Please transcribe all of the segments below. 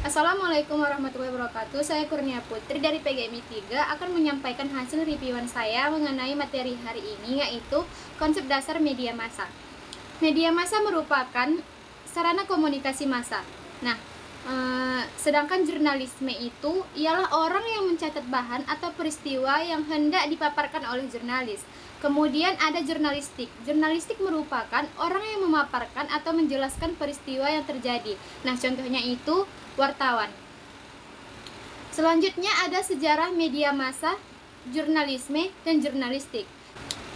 Assalamualaikum warahmatullahi wabarakatuh. Saya Kurnia Putri dari PGMI 3 akan menyampaikan hasil reviewan saya mengenai materi hari ini, yaitu konsep dasar media massa. Media massa merupakan sarana komunikasi massa. Nah, sedangkan jurnalisme itu ialah orang yang mencatat bahan atau peristiwa yang hendak dipaparkan oleh jurnalis. Kemudian ada jurnalistik. Jurnalistik merupakan orang yang memaparkan atau menjelaskan peristiwa yang terjadi. Nah, contohnya itu wartawan. Selanjutnya ada sejarah media massa, jurnalisme, dan jurnalistik.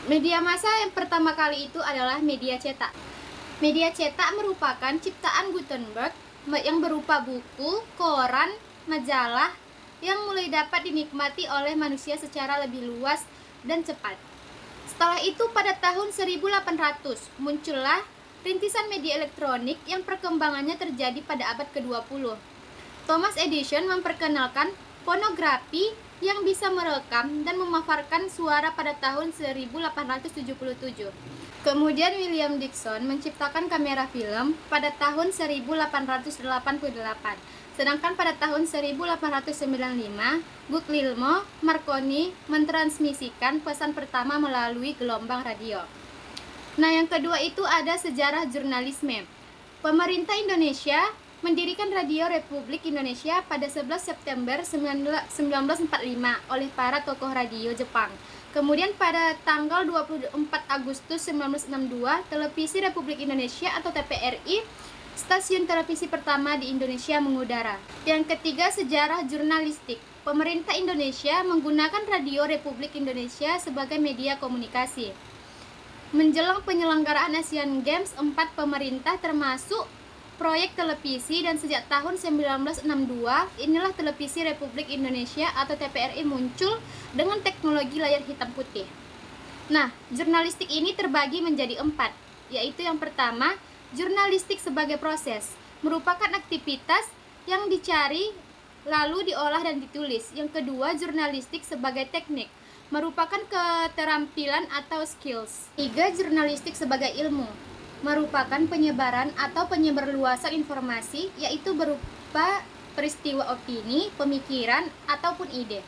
Media massa yang pertama kali itu adalah media cetak. Media cetak merupakan ciptaan Gutenberg yang berupa buku, koran, majalah yang mulai dapat dinikmati oleh manusia secara lebih luas dan cepat. Setelah itu pada tahun 1800 muncullah rintisan media elektronik yang perkembangannya terjadi pada abad ke-20. Thomas Edison memperkenalkan fonografi yang bisa merekam dan memaparkan suara pada tahun 1877. Kemudian William Dickson menciptakan kamera film pada tahun 1888. Sedangkan pada tahun 1895, Guglielmo Marconi mentransmisikan pesan pertama melalui gelombang radio. Nah, yang kedua itu ada sejarah jurnalisme. Pemerintah Indonesia mendirikan Radio Republik Indonesia pada 11 September 1945 oleh para tokoh radio Jepang. Kemudian pada tanggal 24 Agustus 1962, Televisi Republik Indonesia atau TVRI, stasiun televisi pertama di Indonesia, mengudara. Yang ketiga, sejarah jurnalistik. Pemerintah Indonesia menggunakan Radio Republik Indonesia sebagai media komunikasi. Menjelang penyelenggaraan Asian Games, 4 pemerintah termasuk proyek televisi, dan sejak tahun 1962 inilah Televisi Republik Indonesia atau TVRI muncul dengan teknologi layar hitam putih. Nah, jurnalistik ini terbagi menjadi 4, yaitu yang pertama, jurnalistik sebagai proses, merupakan aktivitas yang dicari lalu diolah dan ditulis. Yang kedua, jurnalistik sebagai teknik, merupakan keterampilan atau skills. 3, jurnalistik sebagai ilmu, merupakan penyebaran atau penyebarluasan informasi, yaitu berupa peristiwa opini, pemikiran, ataupun ide.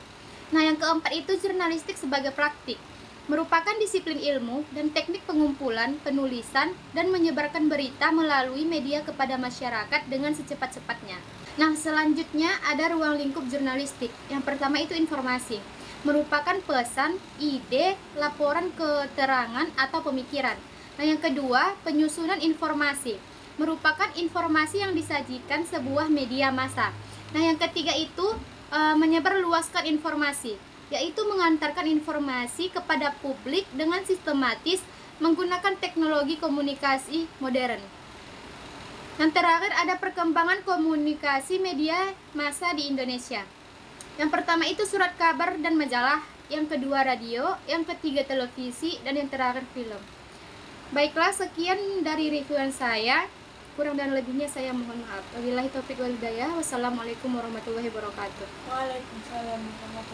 Nah, yang keempat itu jurnalistik sebagai praktik, merupakan disiplin ilmu dan teknik pengumpulan, penulisan, dan menyebarkan berita melalui media kepada masyarakat dengan secepat-cepatnya. Nah, selanjutnya ada ruang lingkup jurnalistik. Yang pertama itu informasi, merupakan pesan, ide, laporan, keterangan, atau pemikiran. Nah, yang kedua, penyusunan informasi, merupakan informasi yang disajikan sebuah media massa. Nah, yang ketiga itu menyebarluaskan informasi, yaitu mengantarkan informasi kepada publik dengan sistematis menggunakan teknologi komunikasi modern. Yang terakhir ada perkembangan komunikasi media massa di Indonesia. Yang pertama itu surat kabar dan majalah, yang kedua radio, yang ketiga televisi, dan yang terakhir film. Baiklah, sekian dari reviewan saya. Kurang dan lebihnya saya mohon maaf. Wabillahi taufiq wal hidayah. Wassalamualaikum warahmatullahi wabarakatuh. Waalaikumsalam warahmatullahi wabarakatuh.